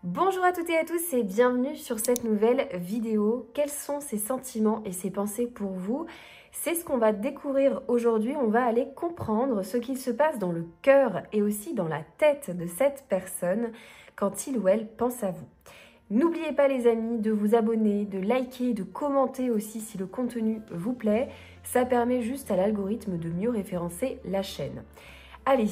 Bonjour à toutes et à tous et bienvenue sur cette nouvelle vidéo. Quels sont ces sentiments et ces pensées pour vous? C'est ce qu'on va découvrir aujourd'hui. On va aller comprendre ce qu'il se passe dans le cœur et aussi dans la tête de cette personne quand il ou elle pense à vous. N'oubliez pas les amis de vous abonner, de liker, de commenter aussi si le contenu vous plaît. Ça permet juste à l'algorithme de mieux référencer la chaîne. Allez,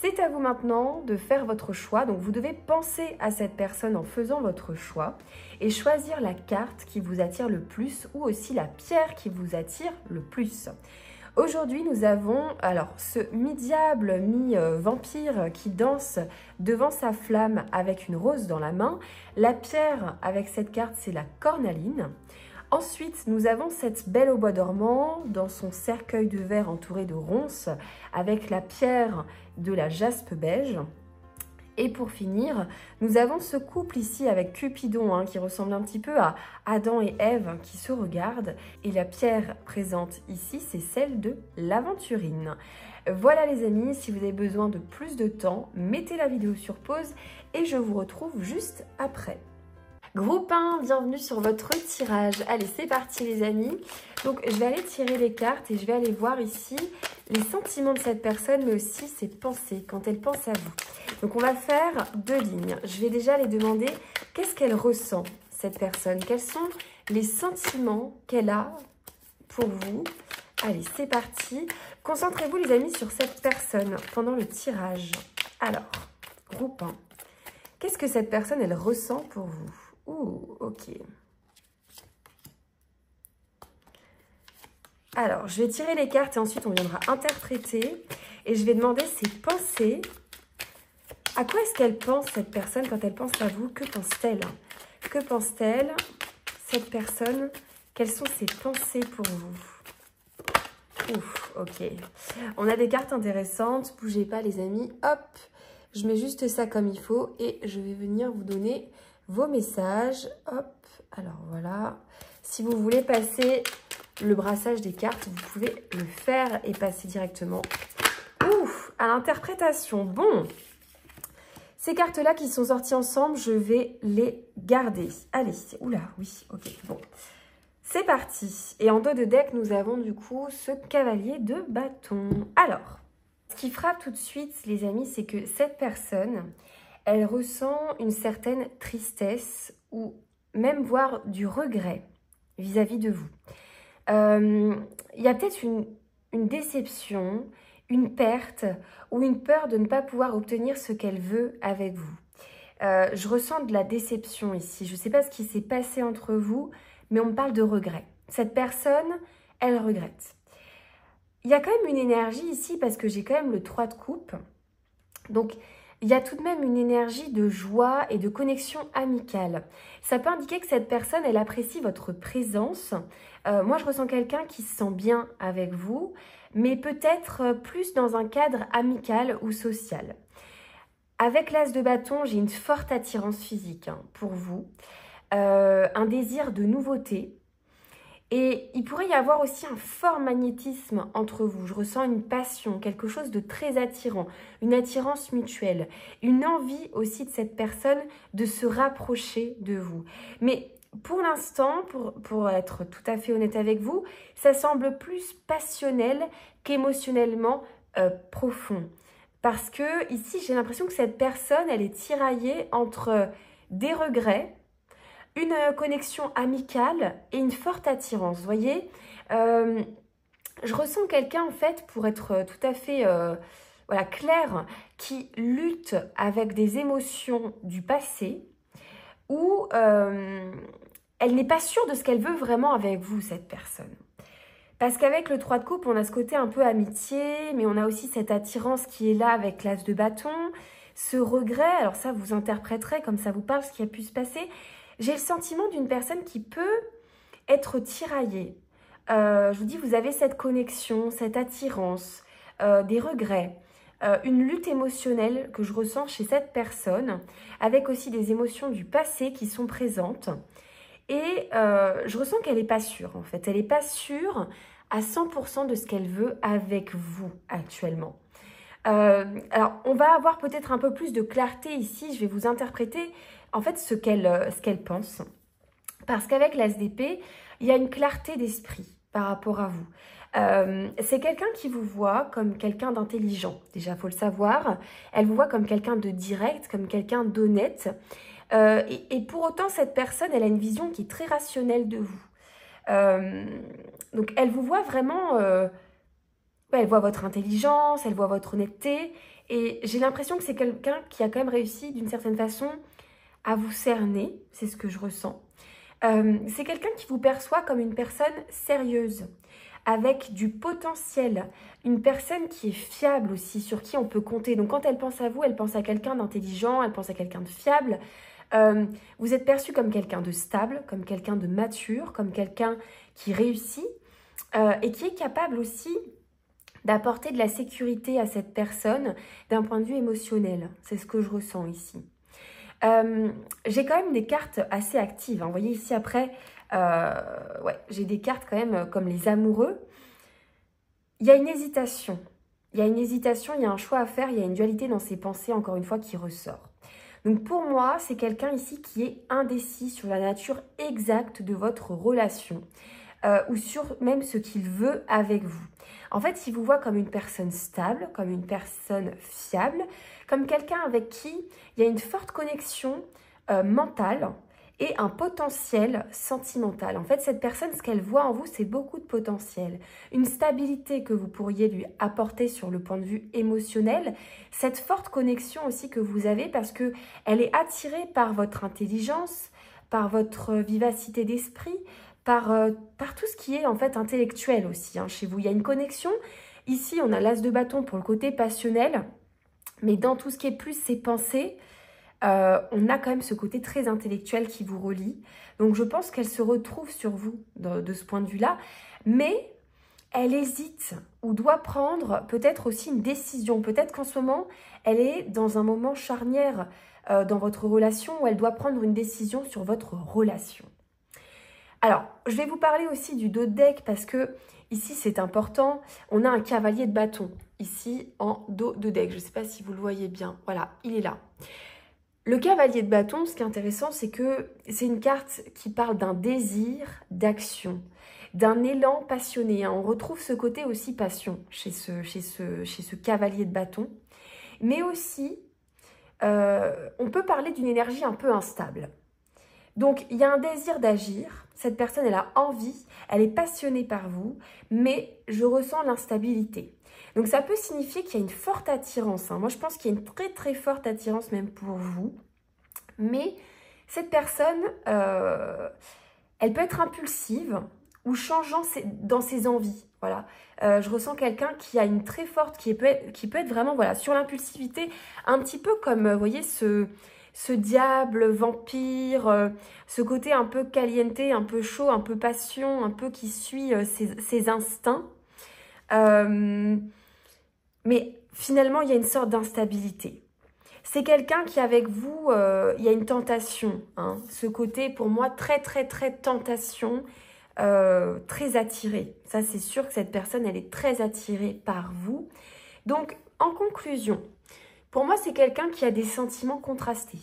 c'est à vous maintenant de faire votre choix. Donc vous devez penser à cette personne en faisant votre choix et choisir la carte qui vous attire le plus ou aussi la pierre qui vous attire le plus. Aujourd'hui, nous avons alors ce mi-diable, mi-vampire qui danse devant sa flamme avec une rose dans la main. La pierre avec cette carte, c'est la cornaline. Ensuite, nous avons cette belle au bois dormant dans son cercueil de verre entouré de ronces avec la pierre de la jaspe beige. Et pour finir, nous avons ce couple ici avec Cupidon qui ressemble un petit peu à Adam et Ève qui se regardent. Et la pierre présente ici, c'est celle de l'aventurine. Voilà les amis, si vous avez besoin de plus de temps, mettez la vidéo sur pause et je vous retrouve juste après. Groupe 1, bienvenue sur votre tirage. Allez, c'est parti les amis. Donc, je vais aller tirer les cartes et je vais aller voir ici les sentiments de cette personne, mais aussi ses pensées quand elle pense à vous. Donc, on va faire deux lignes. Je vais déjà les demander qu'est-ce qu'elle ressent, cette personne. Quels sont les sentiments qu'elle a pour vous. Allez, c'est parti. Concentrez-vous les amis sur cette personne pendant le tirage. Alors, groupe 1. Qu'est-ce que cette personne, elle ressent pour vous? Ouh, ok. Alors, je vais tirer les cartes et ensuite on viendra interpréter. Et je vais demander ses pensées. À quoi est-ce qu'elle pense, cette personne, quand elle pense à vous? Que pense-t-elle? Que pense-t-elle, cette personne? Quelles sont ses pensées pour vous? Ouf, ok. On a des cartes intéressantes. Bougez pas, les amis. Hop, je mets juste ça comme il faut et je vais venir vous donner vos messages. Hop, alors voilà. Si vous voulez passer le brassage des cartes, vous pouvez le faire et passer directement à l'interprétation. Bon, ces cartes-là qui sont sorties ensemble, je vais les garder. Allez, oula, oui, ok, bon. C'est parti. Et en dos de deck, nous avons du coup ce cavalier de bâton. Alors, ce qui frappe tout de suite, les amis, c'est que cette personne, elle ressent une certaine tristesse ou même voire du regret vis-à-vis de vous. Il y a peut-être une déception, une perte ou une peur de ne pas pouvoir obtenir ce qu'elle veut avec vous. Je ressens de la déception ici. Je ne sais pas ce qui s'est passé entre vous, mais on me parle de regret. Cette personne, elle regrette. Il y a quand même une énergie ici parce que j'ai quand même le 3 de coupe. Donc, il y a tout de même une énergie de joie et de connexion amicale. Ça peut indiquer que cette personne, elle apprécie votre présence. Moi, je ressens quelqu'un qui se sent bien avec vous, mais peut-être plus dans un cadre amical ou social. Avec l'as de bâton, j'ai une forte attirance physique pour vous, un désir de nouveauté. Et il pourrait y avoir aussi un fort magnétisme entre vous. Je ressens une passion, quelque chose de très attirant, une attirance mutuelle, une envie aussi de cette personne de se rapprocher de vous. Mais pour l'instant, pour être tout à fait honnête avec vous, ça semble plus passionnel qu'émotionnellement profond. Parce que ici, j'ai l'impression que cette personne, elle est tiraillée entre des regrets, une connexion amicale et une forte attirance, vous voyez. Je ressens quelqu'un, en fait, pour être tout à fait voilà, clair, qui lutte avec des émotions du passé où elle n'est pas sûre de ce qu'elle veut vraiment avec vous, cette personne. Parce qu'avec le 3 de coupe, on a ce côté un peu amitié, mais on a aussi cette attirance qui est là avec l'as de bâton, ce regret, alors ça, vous interpréterez comme ça vous parle ce qui a pu se passer. J'ai le sentiment d'une personne qui peut être tiraillée. Je vous dis, vous avez cette connexion, cette attirance, des regrets, une lutte émotionnelle que je ressens chez cette personne, avec aussi des émotions du passé qui sont présentes. Et je ressens qu'elle n'est pas sûre, en fait. Elle n'est pas sûre à 100% de ce qu'elle veut avec vous actuellement. Alors, on va avoir peut-être un peu plus de clarté ici. Je vais vous interpréter en fait ce qu'elle pense. Parce qu'avec l'As d'épée, il y a une clarté d'esprit par rapport à vous. C'est quelqu'un qui vous voit comme quelqu'un d'intelligent. Déjà, il faut le savoir. Elle vous voit comme quelqu'un de direct, comme quelqu'un d'honnête. Et pour autant, cette personne, elle a une vision qui est très rationnelle de vous. Donc, elle vous voit vraiment... elle voit votre intelligence, elle voit votre honnêteté. Et j'ai l'impression que c'est quelqu'un qui a quand même réussi, d'une certaine façon, à vous cerner. C'est ce que je ressens. C'est quelqu'un qui vous perçoit comme une personne sérieuse, avec du potentiel, une personne qui est fiable aussi, sur qui on peut compter. Donc quand elle pense à vous, elle pense à quelqu'un d'intelligent, elle pense à quelqu'un de fiable. Vous êtes perçu comme quelqu'un de stable, comme quelqu'un de mature, comme quelqu'un qui réussit et qui est capable aussi d'apporter de la sécurité à cette personne d'un point de vue émotionnel. C'est ce que je ressens ici. J'ai quand même des cartes assez actives. Hein. Vous voyez ici après, ouais, j'ai des cartes quand même comme les amoureux. Il y a une hésitation. Il y a une hésitation, il y a un choix à faire, il y a une dualité dans ses pensées, encore une fois, qui ressort. Donc pour moi, c'est quelqu'un ici qui est indécis sur la nature exacte de votre relation ou sur même ce qu'il veut avec vous. En fait, il vous voit comme une personne stable, comme une personne fiable, comme quelqu'un avec qui il y a une forte connexion mentale et un potentiel sentimental. En fait, cette personne, ce qu'elle voit en vous, c'est beaucoup de potentiel. Une stabilité que vous pourriez lui apporter sur le point de vue émotionnel. Cette forte connexion aussi que vous avez parce qu'elle est attirée par votre intelligence, par votre vivacité d'esprit, par tout ce qui est en fait intellectuel aussi hein, chez vous. Il y a une connexion. Ici, on a l'As de bâton pour le côté passionnel, mais dans tout ce qui est plus ses pensées, on a quand même ce côté très intellectuel qui vous relie. Donc, je pense qu'elle se retrouve sur vous de ce point de vue-là, mais elle hésite ou doit prendre peut-être aussi une décision. Peut-être qu'en ce moment, elle est dans un moment charnière dans votre relation où elle doit prendre une décision sur votre relation. Alors, je vais vous parler aussi du dos de deck parce que ici, c'est important. On a un cavalier de bâton ici en dos de deck. Je ne sais pas si vous le voyez bien. Voilà, il est là. Le cavalier de bâton, ce qui est intéressant, c'est que c'est une carte qui parle d'un désir d'action, d'un élan passionné. Hein. On retrouve ce côté aussi passion chez ce cavalier de bâton. Mais aussi, on peut parler d'une énergie un peu instable. Donc, il y a un désir d'agir. Cette personne, elle a envie, elle est passionnée par vous, mais je ressens l'instabilité. Donc, ça peut signifier qu'il y a une forte attirance. Hein. Moi, je pense qu'il y a une très, très forte attirance même pour vous. Mais cette personne, elle peut être impulsive ou changeant dans ses envies. Voilà. Je ressens quelqu'un qui a une très forte, qui peut être vraiment voilà, sur l'impulsivité, un petit peu comme, vous voyez, ce diable, vampire, ce côté un peu caliente, un peu chaud, un peu passion, un peu qui suit ses instincts. Mais finalement, il y a une sorte d'instabilité. C'est quelqu'un qui, avec vous, il y a une tentation. Hein. Ce côté, pour moi, très, très, très tentation, très attiré. Ça, c'est sûr que cette personne, elle est très attirée par vous. Donc, en conclusion, pour moi, c'est quelqu'un qui a des sentiments contrastés.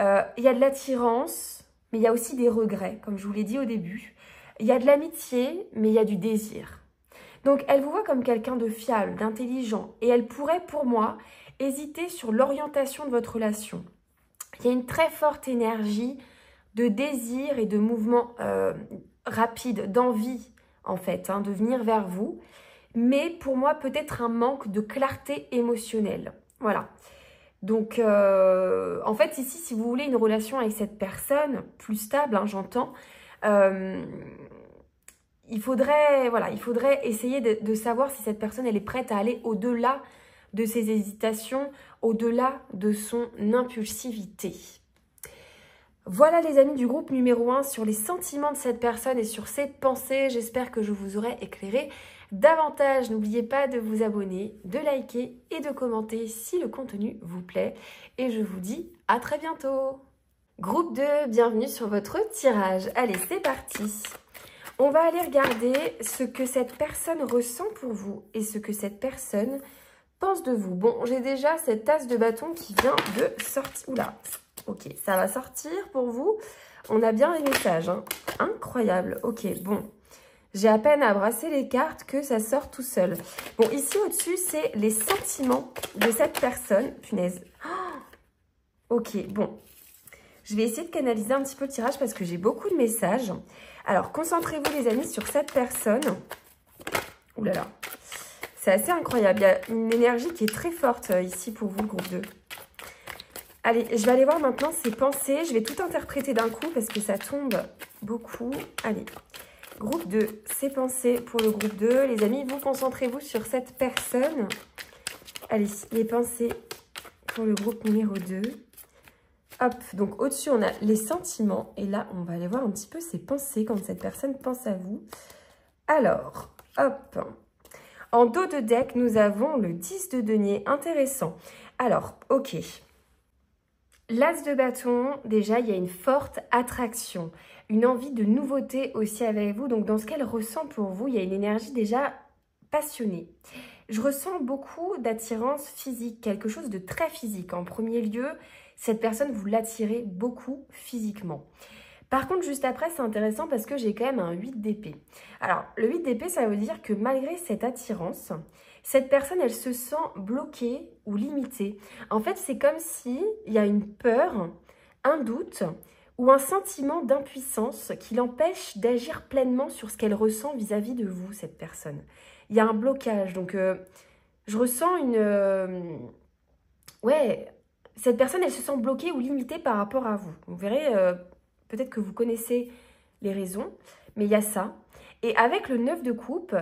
Il y a de l'attirance, mais il y a aussi des regrets, comme je vous l'ai dit au début. Il y a de l'amitié, mais il y a du désir. Donc, elle vous voit comme quelqu'un de fiable, d'intelligent. Et elle pourrait, pour moi, hésiter sur l'orientation de votre relation. Il y a une très forte énergie de désir et de mouvement rapide, d'envie, en fait, hein, de venir vers vous. Mais pour moi, peut-être un manque de clarté émotionnelle. Voilà. Donc, en fait, ici, si vous voulez une relation avec cette personne, plus stable, hein, j'entends, il faudrait essayer de savoir si cette personne, elle est prête à aller au-delà de ses hésitations, au-delà de son impulsivité. Voilà les amis du groupe numéro 1 sur les sentiments de cette personne et sur ses pensées. J'espère que je vous aurai éclairé davantage. N'oubliez pas de vous abonner, de liker et de commenter si le contenu vous plaît. Et je vous dis à très bientôt. Groupe 2, bienvenue sur votre tirage. Allez, c'est parti. On va aller regarder ce que cette personne ressent pour vous et ce que cette personne pense de vous. Bon, j'ai déjà cette tasse de bâton qui vient de sortir. Oula, Ok, ça va sortir pour vous. On a bien les messages, hein. Incroyable. Ok, bon. J'ai à peine à brasser les cartes que ça sort tout seul. Bon, ici au-dessus, c'est les sentiments de cette personne. Punaise. Oh, ok, bon. Je vais essayer de canaliser un petit peu le tirage parce que j'ai beaucoup de messages. Alors, concentrez-vous les amis sur cette personne. Ouh là là. C'est assez incroyable. Il y a une énergie qui est très forte ici pour vous, le groupe 2. Allez, je vais aller voir maintenant ses pensées. Je vais tout interpréter d'un coup parce que ça tombe beaucoup. Allez, groupe 2, ses pensées pour le groupe 2. Les amis, vous concentrez-vous sur cette personne. Allez, les pensées pour le groupe numéro 2. Hop, donc au-dessus, on a les sentiments. Et là, on va aller voir un petit peu ses pensées quand cette personne pense à vous. Alors, hop. En dos de deck, nous avons le 10 de denier. Intéressant. Alors, ok. L'as de bâton, déjà, il y a une forte attraction. Une envie de nouveauté aussi avec vous. Donc, dans ce qu'elle ressent pour vous, il y a une énergie déjà passionnée. Je ressens beaucoup d'attirance physique, quelque chose de très physique. En premier lieu, cette personne, vous l'attirez beaucoup physiquement. Par contre, juste après, c'est intéressant parce que j'ai quand même un 8 d'épée. Alors, le 8 d'épée, ça veut dire que malgré cette attirance, cette personne, elle se sent bloquée ou limitée. En fait, c'est comme s'il y a une peur, un doute ou un sentiment d'impuissance qui l'empêche d'agir pleinement sur ce qu'elle ressent vis-à-vis de vous, cette personne. Il y a un blocage. Donc, je ressens une... ouais, cette personne, elle se sent bloquée ou limitée par rapport à vous. Vous verrez... peut-être que vous connaissez les raisons, mais il y a ça. Et avec le 9 de coupe,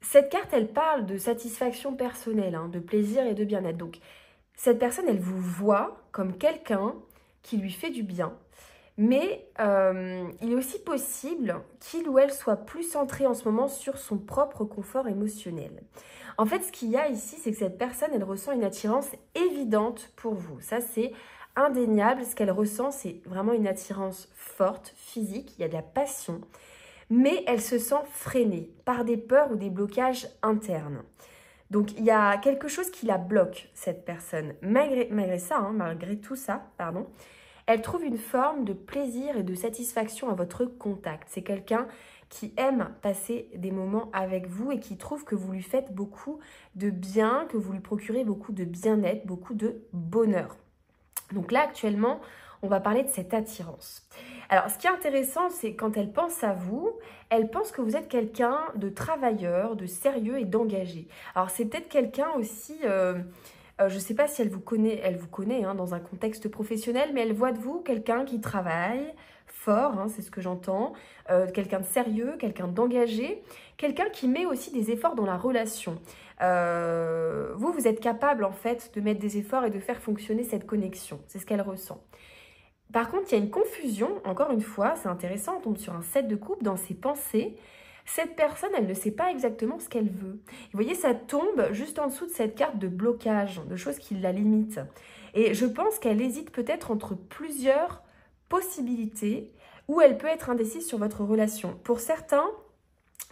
cette carte, elle parle de satisfaction personnelle, hein, de plaisir et de bien-être. Donc, cette personne, elle vous voit comme quelqu'un qui lui fait du bien. Mais il est aussi possible qu'il ou elle soit plus centré en ce moment sur son propre confort émotionnel. En fait, ce qu'il y a ici, c'est que cette personne, elle ressent une attirance évidente pour vous. Ça, c'est indéniable. Ce qu'elle ressent, c'est vraiment une attirance forte, physique. Il y a de la passion. Mais elle se sent freinée par des peurs ou des blocages internes. Donc, il y a quelque chose qui la bloque, cette personne. Malgré ça, hein, malgré tout ça, pardon, elle trouve une forme de plaisir et de satisfaction à votre contact. C'est quelqu'un qui aime passer des moments avec vous et qui trouve que vous lui faites beaucoup de bien, que vous lui procurez beaucoup de bien-être, beaucoup de bonheur. Donc là, actuellement, on va parler de cette attirance. Alors, ce qui est intéressant, c'est quand elle pense à vous, elle pense que vous êtes quelqu'un de travailleur, de sérieux et d'engagé. Alors, c'est peut-être quelqu'un aussi... je ne sais pas si elle vous connaît hein, dans un contexte professionnel, mais elle voit de vous quelqu'un qui travaille fort, hein, c'est ce que j'entends, quelqu'un de sérieux, quelqu'un d'engagé, quelqu'un qui met aussi des efforts dans la relation. Vous êtes capable en fait de mettre des efforts et de faire fonctionner cette connexion, c'est ce qu'elle ressent. Par contre, il y a une confusion, encore une fois, c'est intéressant, on tombe sur un 7 de coupe dans ses pensées. Cette personne, elle ne sait pas exactement ce qu'elle veut. Vous voyez, ça tombe juste en dessous de cette carte de blocage, de choses qui la limitent. Et je pense qu'elle hésite peut-être entre plusieurs possibilités ou elle peut être indécise sur votre relation. Pour certains,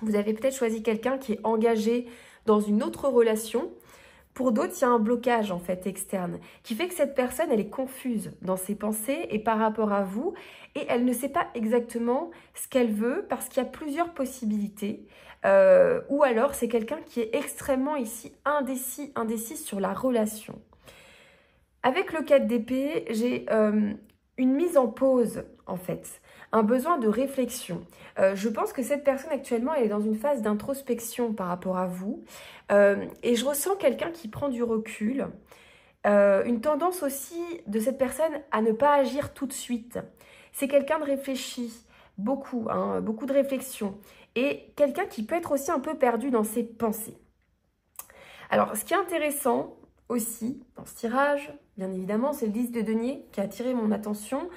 vous avez peut-être choisi quelqu'un qui est engagé dans une autre relation. Pour d'autres, il y a un blocage en fait externe qui fait que cette personne, elle est confuse dans ses pensées et par rapport à vous et elle ne sait pas exactement ce qu'elle veut parce qu'il y a plusieurs possibilités ou alors c'est quelqu'un qui est extrêmement ici indécis sur la relation. Avec le 4 d'épée, j'ai une mise en pause en fait, un besoin de réflexion. Je pense que cette personne actuellement elle est dans une phase d'introspection par rapport à vous et je ressens quelqu'un qui prend du recul, une tendance aussi de cette personne à ne pas agir tout de suite. C'est quelqu'un de réfléchi, beaucoup, hein, beaucoup de réflexion et quelqu'un qui peut être aussi un peu perdu dans ses pensées. Alors ce qui est intéressant aussi dans ce tirage, bien évidemment, c'est le 10 de denier qui a attiré mon attention.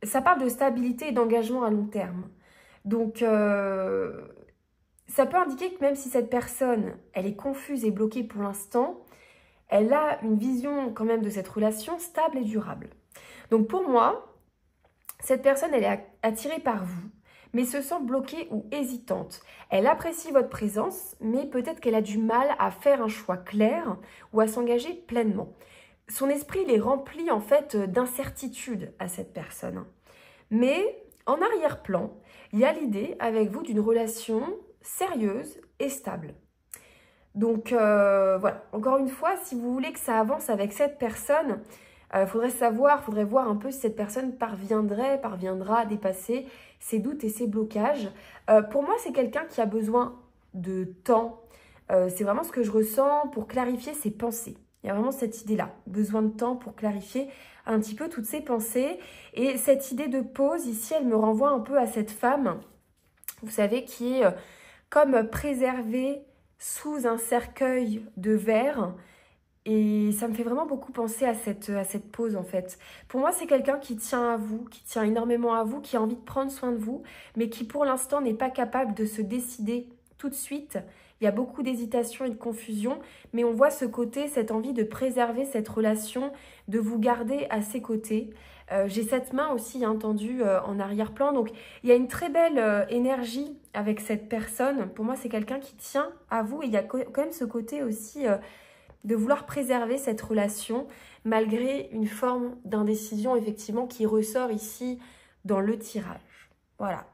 Ça parle de stabilité et d'engagement à long terme. Donc, ça peut indiquer que même si cette personne, elle est confuse et bloquée pour l'instant, elle a une vision quand même de cette relation stable et durable. Donc, pour moi, cette personne, elle est attirée par vous, mais se sent bloquée ou hésitante. Elle apprécie votre présence, mais peut-être qu'elle a du mal à faire un choix clair ou à s'engager pleinement. son esprit, il est rempli en fait d'incertitude à cette personne. Mais en arrière-plan, il y a l'idée avec vous d'une relation sérieuse et stable. Donc voilà, encore une fois, si vous voulez que ça avance avec cette personne, faudrait voir un peu si cette personne parviendra à dépasser ses doutes et ses blocages. Pour moi, c'est quelqu'un qui a besoin de temps. C'est vraiment ce que je ressens pour clarifier ses pensées. Il y a vraiment cette idée-là, besoin de temps pour clarifier un petit peu toutes ses pensées. Et cette idée de pause, ici, elle me renvoie un peu à cette femme, vous savez, qui est comme préservée sous un cercueil de verre. Et ça me fait vraiment beaucoup penser à cette pause, en fait. Pour moi, c'est quelqu'un qui tient à vous, qui tient énormément à vous, qui a envie de prendre soin de vous, mais qui, pour l'instant, n'est pas capable de se décider tout de suite. Il y a beaucoup d'hésitation et de confusion, mais on voit ce côté, cette envie de préserver cette relation, de vous garder à ses côtés. J'ai cette main aussi tendue en arrière-plan, donc il y a une très belle énergie avec cette personne. Pour moi, c'est quelqu'un qui tient à vous, et il y a quand même ce côté aussi de vouloir préserver cette relation, malgré une forme d'indécision, effectivement, qui ressort ici dans le tirage. Voilà.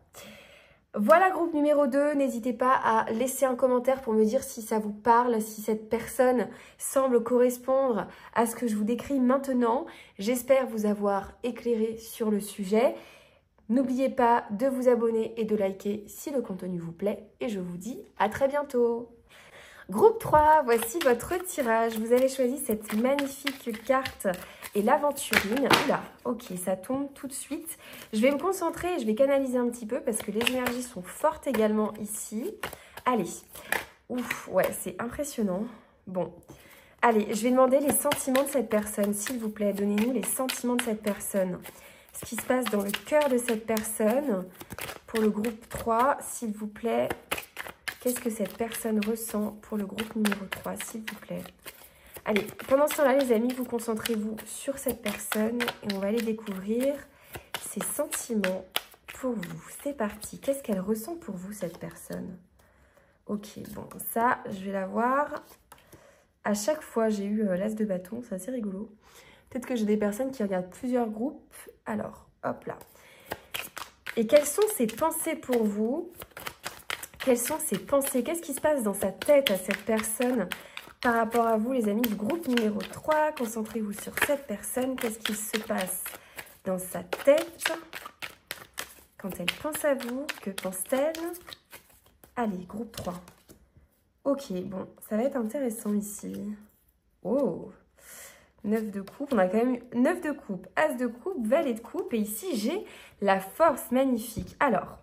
Voilà, groupe numéro 2, n'hésitez pas à laisser un commentaire pour me dire si ça vous parle, si cette personne semble correspondre à ce que je vous décris maintenant. J'espère vous avoir éclairé sur le sujet. N'oubliez pas de vous abonner et de liker si le contenu vous plaît. Et je vous dis à très bientôt. Groupe 3, voici votre tirage. Vous avez choisi cette magnifique carte et l'aventurine. Oula, ok, ça tombe tout de suite. Je vais me concentrer et je vais canaliser un petit peu parce que les énergies sont fortes également ici. Allez, ouf, ouais, c'est impressionnant. Bon, allez, je vais demander les sentiments de cette personne, s'il vous plaît. Donnez-nous les sentiments de cette personne. Ce qui se passe dans le cœur de cette personne pour le groupe 3, s'il vous plaît. Qu'est-ce que cette personne ressent pour le groupe numéro 3, s'il vous plaît? Allez, pendant ce temps-là, les amis, vous concentrez-vous sur cette personne et on va aller découvrir ses sentiments pour vous. C'est parti. Qu'est-ce qu'elle ressent pour vous, cette personne? Ok, bon, ça, je vais la voir. À chaque fois, j'ai eu l'as de bâton, c'est assez rigolo. Peut-être que j'ai des personnes qui regardent plusieurs groupes. Alors, hop là. Et quelles sont ses pensées pour vous? Quelles sont ses pensées? Qu'est-ce qui se passe dans sa tête à cette personne par rapport à vous, les amis du groupe numéro 3? Concentrez-vous sur cette personne. Qu'est-ce qui se passe dans sa tête quand elle pense à vous? Que pense-t-elle? Allez, groupe 3. Ok, bon, ça va être intéressant ici. Oh, 9 de coupe. On a quand même eu 9 de coupe, as de coupe, valet de coupe. Et ici, j'ai la force magnifique. Alors...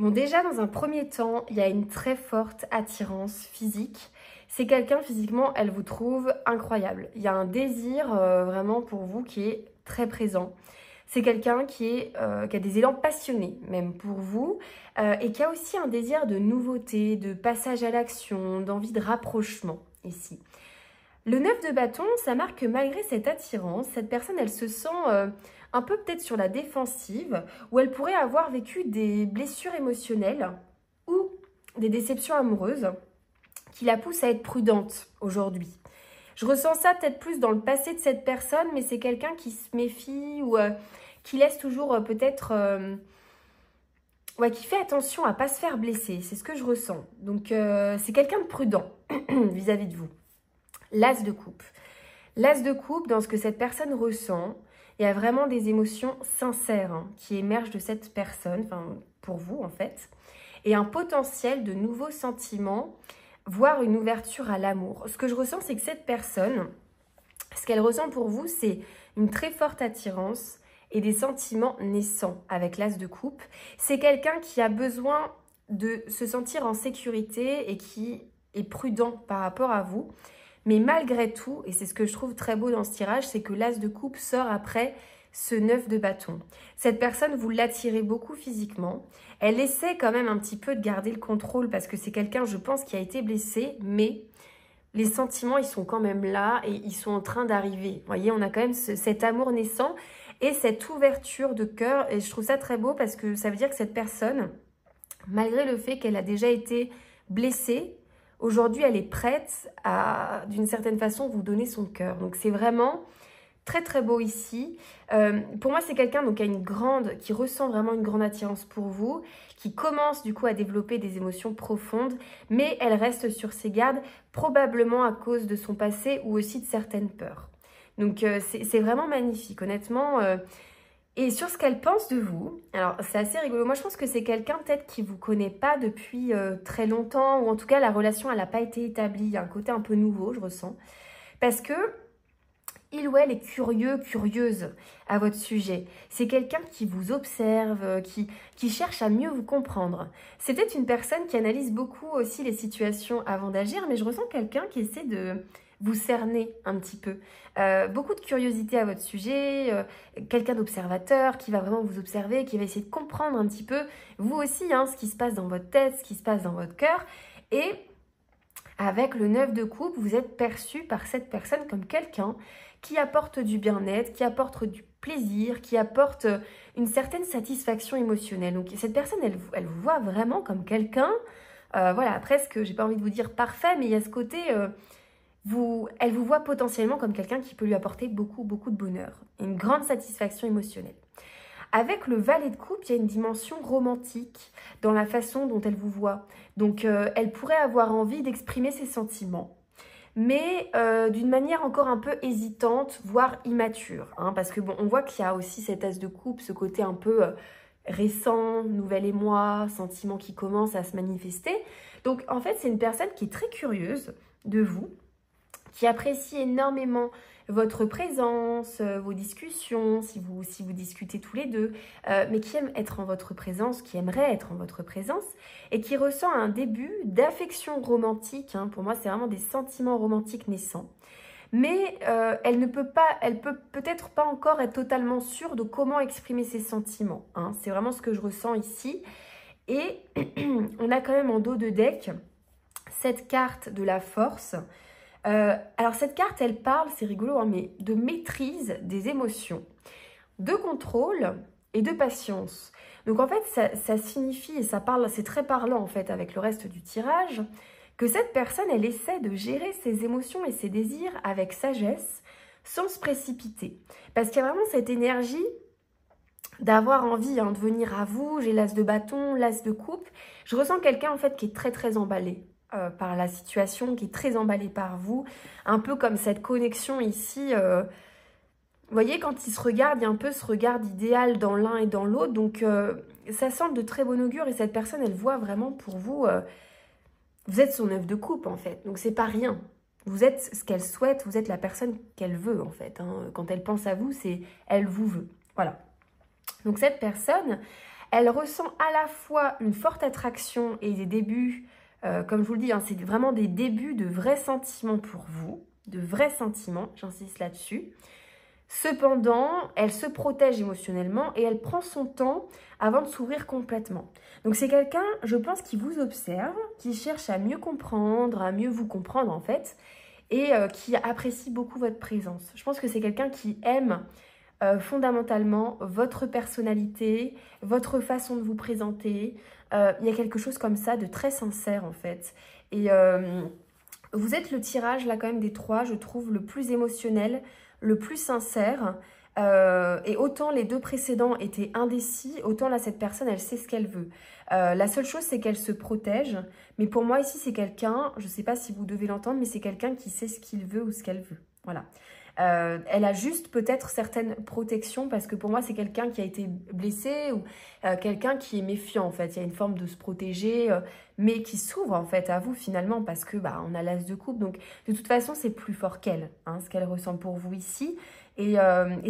Bon, déjà, dans un premier temps, il y a une très forte attirance physique. C'est quelqu'un, physiquement, elle vous trouve incroyable. Il y a un désir vraiment pour vous qui est très présent. C'est quelqu'un qui a des élans passionnés, même pour vous, et qui a aussi un désir de nouveauté, de passage à l'action, d'envie de rapprochement, ici. Le 9 de bâton, ça marque que malgré cette attirance, cette personne, elle se sent... un peu peut-être sur la défensive, où elle pourrait avoir vécu des blessures émotionnelles ou des déceptions amoureuses qui la poussent à être prudente aujourd'hui. Je ressens ça peut-être plus dans le passé de cette personne, mais c'est quelqu'un qui se méfie ou qui laisse toujours peut-être... qui fait attention à ne pas se faire blesser, c'est ce que je ressens. Donc c'est quelqu'un de prudent vis-à-vis de vous. L'as de coupe. L'as de coupe, dans ce que cette personne ressent, il y a vraiment des émotions sincères qui émergent de cette personne, enfin pour vous en fait, et un potentiel de nouveaux sentiments, voire une ouverture à l'amour. Ce que je ressens, c'est que cette personne, ce qu'elle ressent pour vous, c'est une très forte attirance et des sentiments naissants avec l'as de coupe. C'est quelqu'un qui a besoin de se sentir en sécurité et qui est prudent par rapport à vous. Mais malgré tout, et c'est ce que je trouve très beau dans ce tirage, c'est que l'as de coupe sort après ce 9 de bâton. Cette personne, vous l'attirez beaucoup physiquement. Elle essaie quand même un petit peu de garder le contrôle parce que c'est quelqu'un, je pense, qui a été blessé. Mais les sentiments, ils sont quand même là et ils sont en train d'arriver. Vous voyez, on a quand même cet amour naissant et cette ouverture de cœur. Et je trouve ça très beau parce que ça veut dire que cette personne, malgré le fait qu'elle a déjà été blessée, Aujourd'hui, elle est prête à, d'une certaine façon, vous donner son cœur. Donc, c'est vraiment très, très beau ici. Pour moi, c'est quelqu'un donc, qui ressent vraiment une grande attirance pour vous, qui commence du coup à développer des émotions profondes, mais elle reste sur ses gardes, probablement à cause de son passé ou aussi de certaines peurs. Donc, c'est vraiment magnifique, honnêtement. Et sur ce qu'elle pense de vous, alors c'est assez rigolo. Moi, je pense que c'est quelqu'un peut-être qui ne vous connaît pas depuis très longtemps, ou en tout cas, la relation, elle n'a pas été établie. Il y a un côté un peu nouveau, je ressens. Parce que il ou elle est curieux, curieuse à votre sujet. C'est quelqu'un qui vous observe, qui cherche à mieux vous comprendre. C'est peut-être une personne qui analyse beaucoup aussi les situations avant d'agir, mais je ressens quelqu'un qui essaie de vous cerner un petit peu. Beaucoup de curiosité à votre sujet, quelqu'un d'observateur qui va vraiment vous observer, qui va essayer de comprendre un petit peu, vous aussi, hein, ce qui se passe dans votre tête, ce qui se passe dans votre cœur. Et avec le 9 de coupe, vous êtes perçu par cette personne comme quelqu'un qui apporte du bien-être, qui apporte du plaisir, qui apporte une certaine satisfaction émotionnelle. Donc cette personne, elle vous voit vraiment comme quelqu'un, voilà, presque, j'ai pas envie de vous dire parfait, mais il y a ce côté, elle vous voit potentiellement comme quelqu'un qui peut lui apporter beaucoup, beaucoup de bonheur, et une grande satisfaction émotionnelle. Avec le valet de coupe, il y a une dimension romantique dans la façon dont elle vous voit. Donc, elle pourrait avoir envie d'exprimer ses sentiments, mais d'une manière encore un peu hésitante, voire immature. Hein, parce que bon, on voit qu'il y a aussi cet as de coupe, ce côté un peu récent, nouvel émoi, sentiment qui commence à se manifester. Donc, en fait, c'est une personne qui est très curieuse de vous, qui apprécie énormément votre présence, vos discussions, si vous discutez tous les deux, mais qui aime être en votre présence, qui aimerait être en votre présence, et qui ressent un début d'affection romantique. Hein. Pour moi, c'est vraiment des sentiments romantiques naissants. Mais elle peut peut-être pas encore être totalement sûre de comment exprimer ses sentiments. Hein. C'est vraiment ce que je ressens ici. Et on a quand même en dos de deck cette carte de la force. Alors cette carte, elle parle, c'est rigolo, hein, mais de maîtrise des émotions, de contrôle et de patience. Donc en fait, ça signifie, et ça parle, c'est très parlant en fait avec le reste du tirage, que cette personne, elle essaie de gérer ses émotions et ses désirs avec sagesse, sans se précipiter. Parce qu'il y a vraiment cette énergie d'avoir envie de venir à vous. J'ai l'as de bâton, l'as de coupe. Je ressens quelqu'un en fait qui est très très emballé par la situation, qui est très emballé par vous, un peu comme cette connexion ici, vous voyez, quand ils se regardent, il y a un peu ce regard idéal dans l'un et dans l'autre, donc ça semble de très bon augure, et cette personne, elle voit vraiment pour vous, vous êtes son œuf de coupe en fait, donc c'est pas rien, vous êtes ce qu'elle souhaite, vous êtes la personne qu'elle veut en fait, hein. Quand elle pense à vous, c'est elle vous veut, voilà. Donc cette personne, elle ressent à la fois une forte attraction et des débuts. Comme je vous le dis, hein, c'est vraiment des débuts de vrais sentiments pour vous, de vrais sentiments, j'insiste là-dessus. Cependant, elle se protège émotionnellement et elle prend son temps avant de s'ouvrir complètement. Donc c'est quelqu'un, je pense, qui vous observe, qui cherche à mieux comprendre, à mieux vous comprendre en fait, et qui apprécie beaucoup votre présence. Je pense que c'est quelqu'un qui aime fondamentalement votre personnalité, votre façon de vous présenter. Il y a quelque chose comme ça de très sincère en fait. Et vous êtes le tirage là quand même des trois, je trouve, le plus émotionnel, le plus sincère. Et autant les deux précédents étaient indécis, autant là cette personne elle sait ce qu'elle veut. La seule chose c'est qu'elle se protège. Mais pour moi ici c'est quelqu'un, je ne sais pas si vous devez l'entendre, mais c'est quelqu'un qui sait ce qu'il veut ou ce qu'elle veut. Voilà. Elle a juste peut-être certaines protections parce que pour moi c'est quelqu'un qui a été blessé ou quelqu'un qui est méfiant en fait. Il y a une forme de se protéger mais qui s'ouvre en fait à vous finalement parce que bah, on a l'as de coupe, donc de toute façon c'est plus fort qu'elle, hein, ce qu'elle ressent pour vous ici, et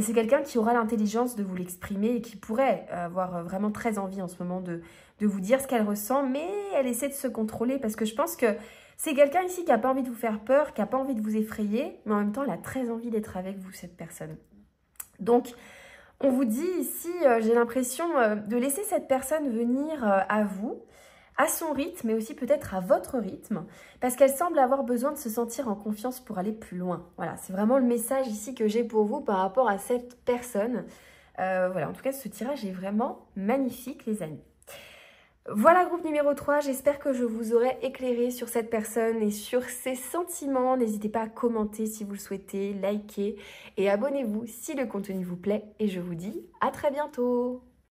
c'est quelqu'un qui aura l'intelligence de vous l'exprimer et qui pourrait avoir vraiment très envie en ce moment de vous dire ce qu'elle ressent, mais elle essaie de se contrôler parce que je pense que c'est quelqu'un ici qui n'a pas envie de vous faire peur, qui n'a pas envie de vous effrayer, mais en même temps, elle a très envie d'être avec vous, cette personne. Donc, on vous dit ici, j'ai l'impression de laisser cette personne venir à vous, à son rythme, mais aussi peut-être à votre rythme, parce qu'elle semble avoir besoin de se sentir en confiance pour aller plus loin. Voilà, c'est vraiment le message ici que j'ai pour vous par rapport à cette personne. Voilà, en tout cas, ce tirage est vraiment magnifique, les amis. Voilà, groupe numéro 3, j'espère que je vous aurai éclairé sur cette personne et sur ses sentiments. N'hésitez pas à commenter si vous le souhaitez, liker et abonnez-vous si le contenu vous plaît. Et je vous dis à très bientôt.